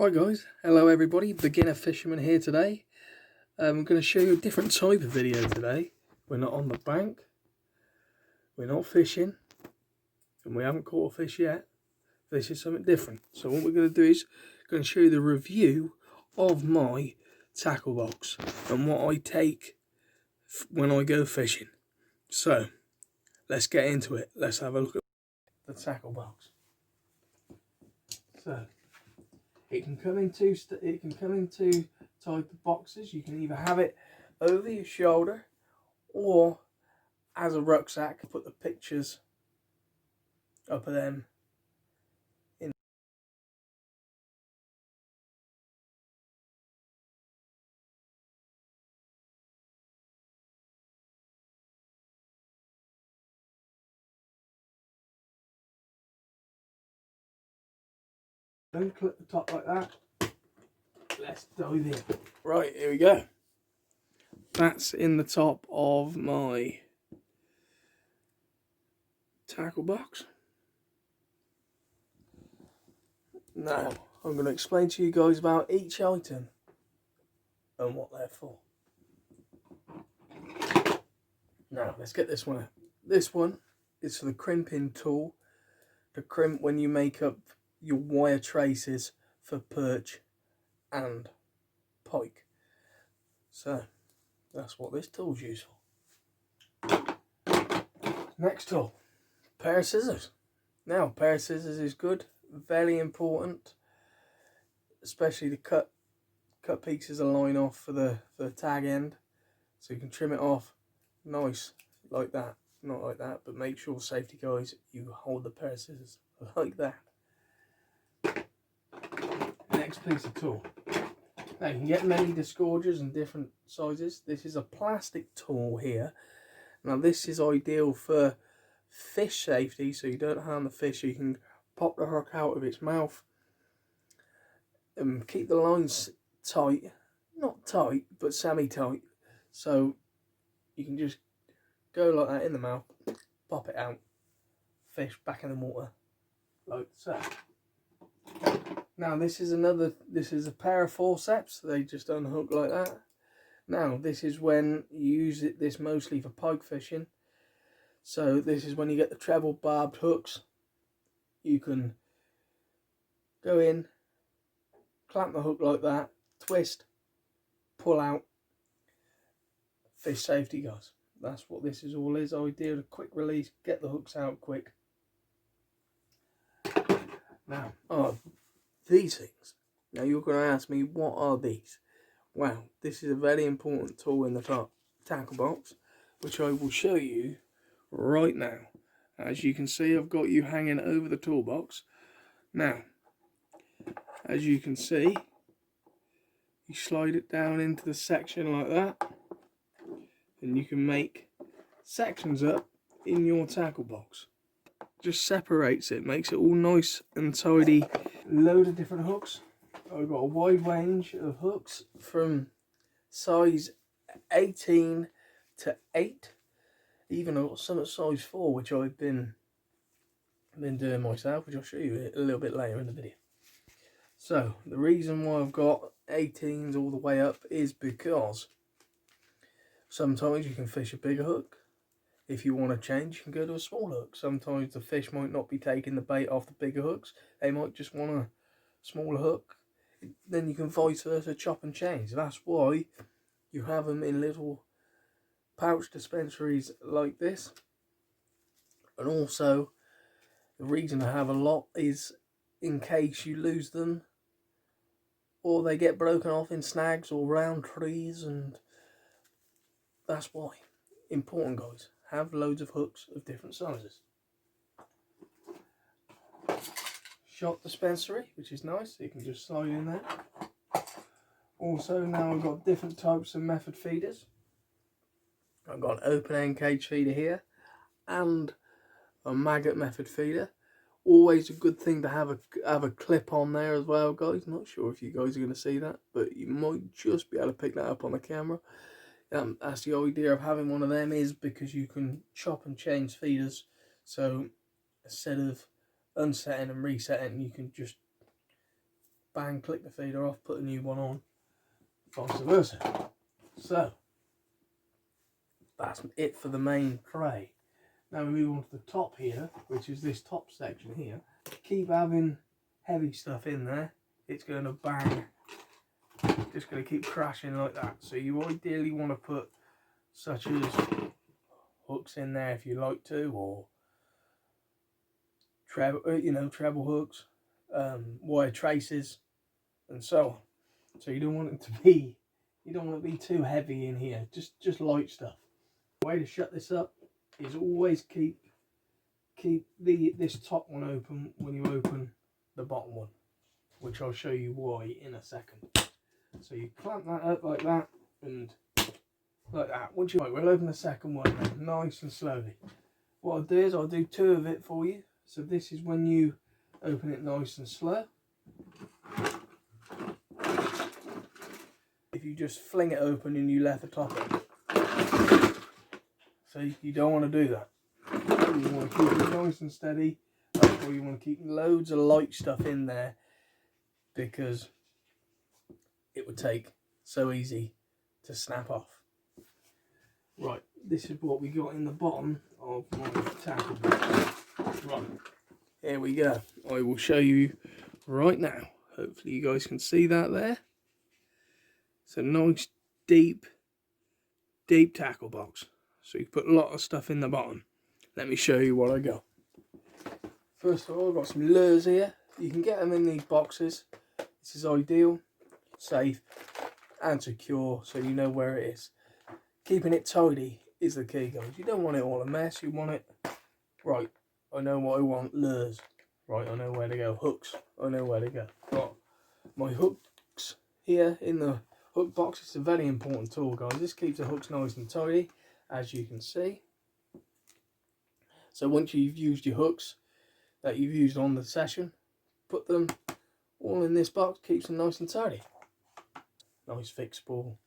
Right guys, hello everybody, beginner fisherman here today. I'm going to show you a different type of video today. We're not on the bank, we're not fishing, and we haven't caught a fish yet. This is something different. So what we're going to do is going to show you the review of my tackle box and what I take when I go fishing. So let's get into it. Let's have a look at the tackle box. So it can come in two type of boxes. You can either have it over your shoulder or as a rucksack. Put the pictures up of them in. Don't clip the top like that. Let's dive in. Right, here we go. That's in the top of my tackle box. Now, I'm going to explain to you guys about each item and what they're for. Now, let's get this one out. This one is for the crimping tool to crimp when you make up your wire traces for perch and pike. So, that's what this tool's used for. Next tool, pair of scissors. Now, a pair of scissors is good, very important, especially to cut pieces of line off for the tag end, so you can trim it off nice like that. Not like that, but make sure, safety guys, you hold the pair of scissors like that. Next piece of tool. Now you can get many disgorgers in different sizes. This is a plastic tool here. Now this is ideal for fish safety, so you don't harm the fish. You can pop the hook out of its mouth and keep the lines tight. Not tight, but semi-tight. So you can just go like that in the mouth, pop it out, fish back in the water, like so. Now this is a pair of forceps. They just unhook like that. Now this is when you use this mostly for pike fishing. So this is when you get the treble barbed hooks. You can go in, clamp the hook like that, twist, pull out, fish safety guys. That's what this is all is. Ideal, a quick release, get the hooks out quick. Now, these things. Now you're going to ask me, what are these? Well, this is a very important tool in the tackle box, which I will show you right now. As you can see, I've got you hanging over the toolbox. Now, as you can see, you slide it down into the section like that, and you can make sections up in your tackle box. Just separates it, makes it all nice and tidy. Load of different hooks. I've got a wide range of hooks from size 18 to 8. Even I've got some at size 4, which I've been doing myself, which I'll show you a little bit later in the video. So the reason why I've got 18s all the way up is because sometimes you can fish a bigger hook. If you want to change, you can go to a smaller hook. Sometimes the fish might not be taking the bait off the bigger hooks. They might just want a smaller hook. Then you can vice versa chop and change. That's why you have them in little pouch dispensaries like this. And also, the reason I have a lot is in case you lose them or they get broken off in snags or round trees, and that's why. Important, guys. Have loads of hooks of different sizes. Shot dispensary, which is nice. You can just slide in there. Also, now I've got different types of method feeders. I've got an open end cage feeder here and a maggot method feeder. Always a good thing to have a clip on there as well, guys. Not sure if you guys are going to see that, but you might just be able to pick that up on the camera. That's the idea of having one of them, is because you can chop and change feeders. So instead of unsetting and resetting, you can just bang, click the feeder off, put a new one on, vice versa. So that's it for the main tray. Now we move on to the top here, which is this top section here. Keep having heavy stuff in there, it's going to bang, just going to keep crashing like that. So you ideally want to put such as hooks in there if you like to, or treble hooks, wire traces, and so on. So you don't want it to be too heavy in here. Just light stuff. The way to shut this up is always keep this top one open when you open the bottom one, which I'll show you why in a second. So you clamp that up like that and like that. Once we'll open the second one then, nice and slowly. What I'll do is I'll do two of it for you. So this is when you open it nice and slow. If you just fling it open and you left the top open. So you don't want to do that. You want to keep it nice and steady. That's why you want to keep loads of light stuff in there, because it would take so easy to snap off. Right, this is what we got in the bottom of my tackle box. Right, here we go. I will show you right now. Hopefully you guys can see that there. It's a nice deep tackle box. So you put a lot of stuff in the bottom. Let me show you what I got. First of all, I've got some lures here. You can get them in these boxes. This is ideal, safe and secure, so you know where it is. Keeping it tidy is the key, guys. You don't want it all a mess. You want it, right, I know what I want. Lures, right, I know where to go. Hooks, I know where to go. Got my hooks here in the hook box. It's a very important tool, guys. This keeps the hooks nice and tidy, as you can see. So once you've used your hooks that you've used on the session, put them all in this box. Keeps them nice and tidy. Nice fixable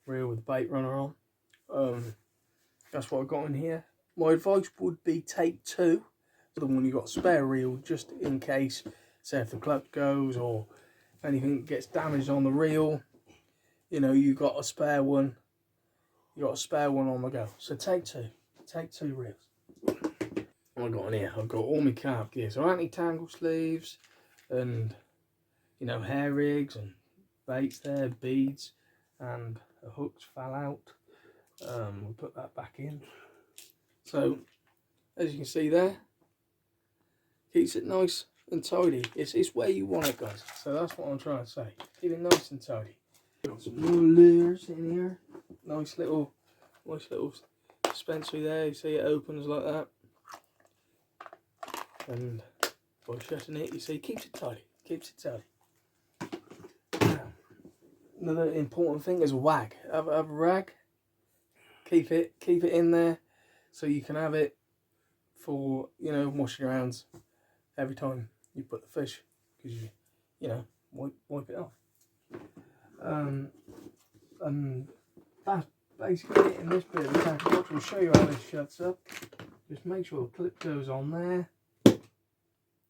reel with bait runner on. That's what I've got in here. My advice would be take two, the one you got a spare reel, just in case, say if the clutch goes or if anything gets damaged on the reel, you know, you got a spare one. You got a spare one on the go. So take two reels. What I got in here, I've got all my carp gear, so anti-tangle sleeves and, you know, hair rigs and baits there, beads, and the hooks fell out. We'll put that back in. So as you can see there, keeps it nice and tidy. It's where you want it, guys. So that's what I'm trying to say. Keep it nice and tidy. Got some more lures in here. Nice little dispensary there. You see it opens like that. And by shutting it, you see, keeps it tidy. Keeps it tidy. Now, another important thing is a wag. Have a rag. Keep it in there, so you can have it for, you know, washing your hands every time you put the fish, because you know, wipe it off. And that's basically it in this bit of the tackle box. We'll show you how this shuts up. Just make sure the clip goes on there.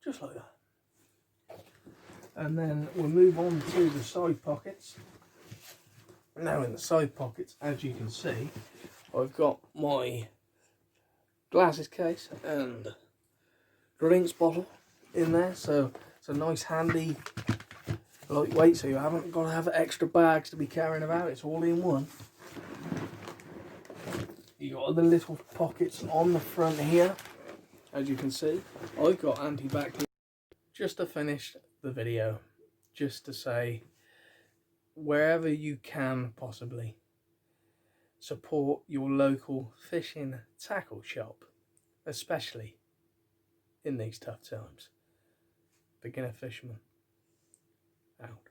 Just like that. And then we'll move on to the side pockets. Now in the side pockets, as you can see, I've got my glasses case and drinks bottle in there. So it's a nice handy lightweight, so you haven't got to have extra bags to be carrying about. It's all in one. You got other little pockets on the front here. As you can see, I've got antibacterial. Just to finish the video, just to say, wherever you can possibly, support your local fishing tackle shop, especially in these tough times. Beginner fisherman out.